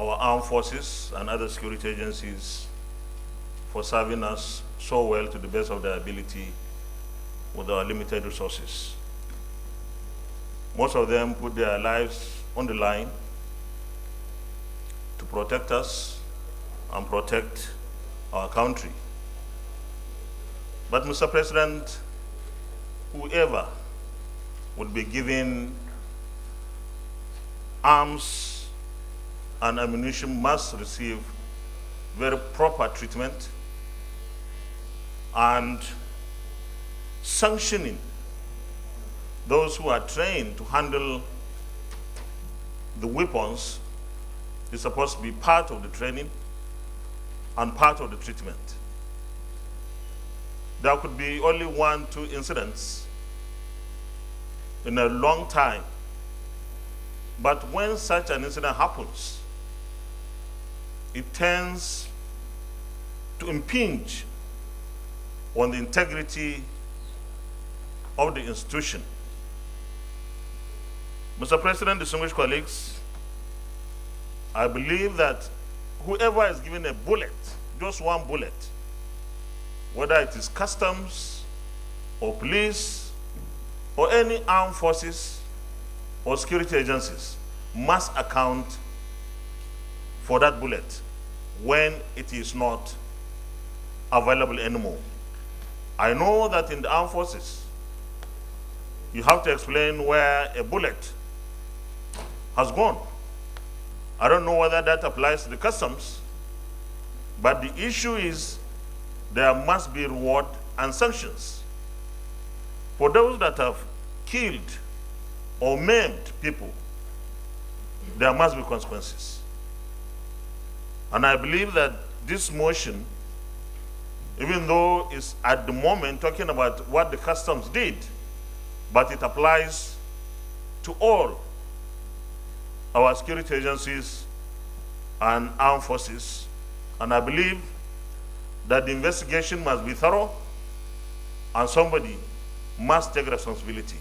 our armed forces and other security agencies for serving us so well to the best of their ability with our limited resources. Most of them put their lives on the line to protect us and protect our country. But Mr. President, whoever would be given arms and ammunition must receive very proper treatment and sanctioning those who are trained to handle the weapons is supposed to be part of the training and part of the treatment. There could be only 1-2 incidents in a long time, but when such an incident happens, it tends to impinge on the integrity of the institution. Mr. President, distinguished colleagues, I believe that whoever is given a bullet, just one bullet, whether it is customs or police or any armed forces or security agencies, must account for that bullet when it is not available anymore. I know that in the armed forces, you have to explain where a bullet has gone. I don't know whether that applies to the customs, but the issue is there must be reward and sanctions. For those that have killed or maimed people, there must be consequences. And I believe that this motion, even though it's at the moment talking about what the customs did, but it applies to all our security agencies and armed forces. And I believe that the investigation must be thorough and somebody must take responsibility.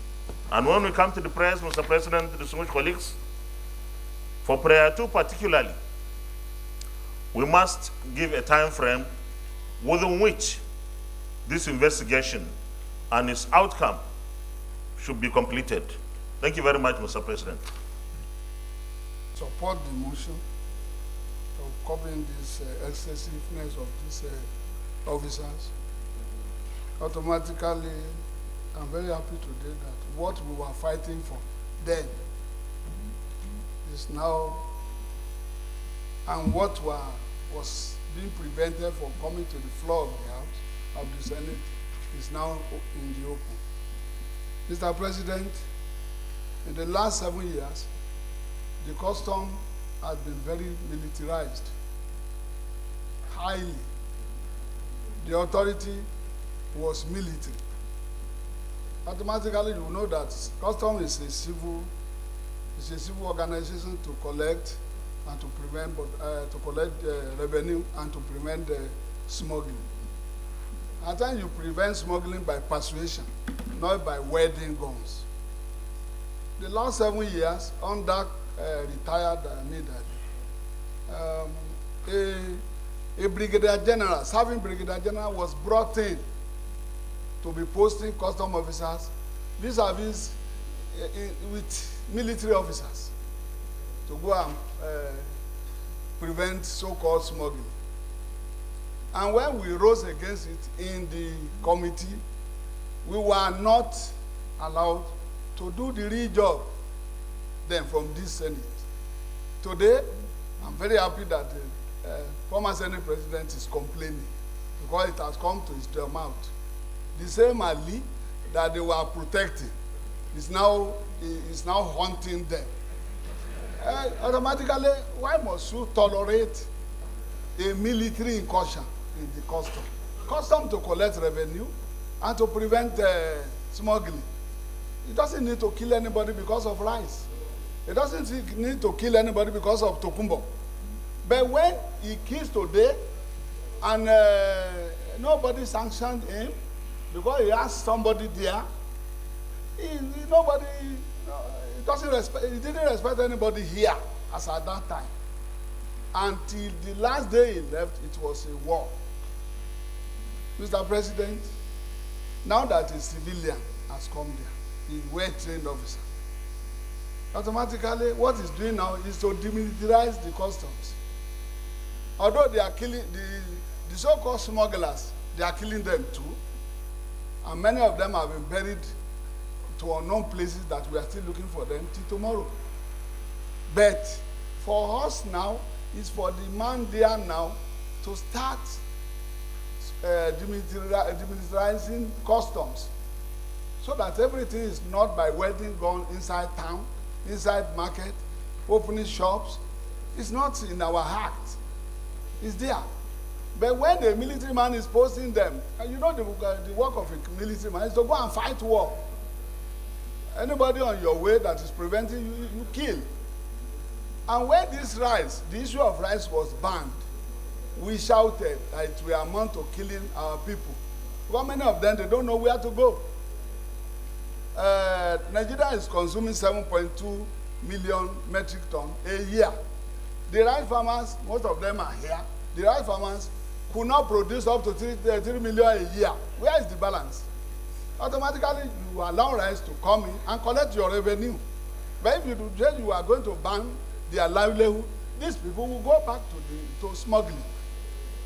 And when we come to the prayers, Mr. President, distinguished colleagues, for prayer 2 particularly, we must give a time frame within which this investigation and its outcome should be completed. Thank you very much, Mr. President. Support the motion of covering this excessiveness of these officers. Automatically, I'm very happy today that what we were fighting for then is now, and what was being prevented from coming to the floor of the House of the Senate is now in the open. Mr. President, in the last 7 years, the custom has been very militarized, highly. The authority was military. Automatically, you know that custom is a civil organization to collect and to prevent, to collect revenue and to prevent smuggling. At times, you prevent smuggling by persuasion, not by wielding guns. The last 7 years, under retired a brigadier general, serving brigadier general, was brought in to be posting custom officers vis-a-vis with military officers to go and prevent so-called smuggling. And when we rose against it in the committee, we were not allowed to do the real job then from this Senate. Today, I'm very happy that the former Senate President is complaining because it has come to his mouth. The same Ali that they were protecting is now haunting them. Automatically, why must you tolerate a military incursion in the custom? Custom to collect revenue and to prevent smuggling. It doesn't need to kill anybody because of rice. It doesn't need to kill anybody because of tokumbo. But when he kills today and nobody sanctioned him because he has somebody there, he didn't respect anybody here as at that time. Until the last day he left, it was a war. Mr. President, now that a civilian has come there, a well-trained officer, automatically what he's doing now is to demilitarize the customs. Although they are killing the so-called smugglers, they are killing them too. And many of them have been buried to unknown places that we are still looking for them till tomorrow. But for us now, it's for the man there now to start demilitarizing customs, so that everything is not by wedding gone inside town, inside market, opening shops. It's not in our heart. It's there. But when the military man is posting them, and you know the work of a military man is to go and fight war. Anybody on your way that is preventing you, you kill. And when this rice, the issue of rice was banned, we shouted that it will amount to killing our people. Because many of them, they don't know where to go. Nigeria is consuming 7.2 million metric tons a year. The rice farmers, most of them are here. The rice farmers could not produce up to 3 million a year. Where is the balance? Automatically, you allow rice to come in and collect your revenue. But if you do say you are going to ban their livelihood, these people will go back to smuggling.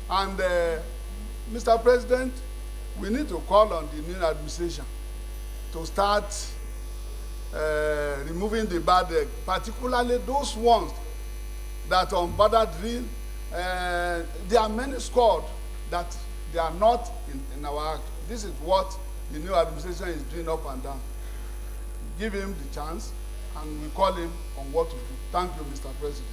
And Mr. President, we need to call on the new administration to start removing the bad egg, particularly those ones that on border drill. There are many squad that they are not in our act. This is what the new administration is doing up and down. Give him the chance, and we call him on what to do. Thank you, Mr. President.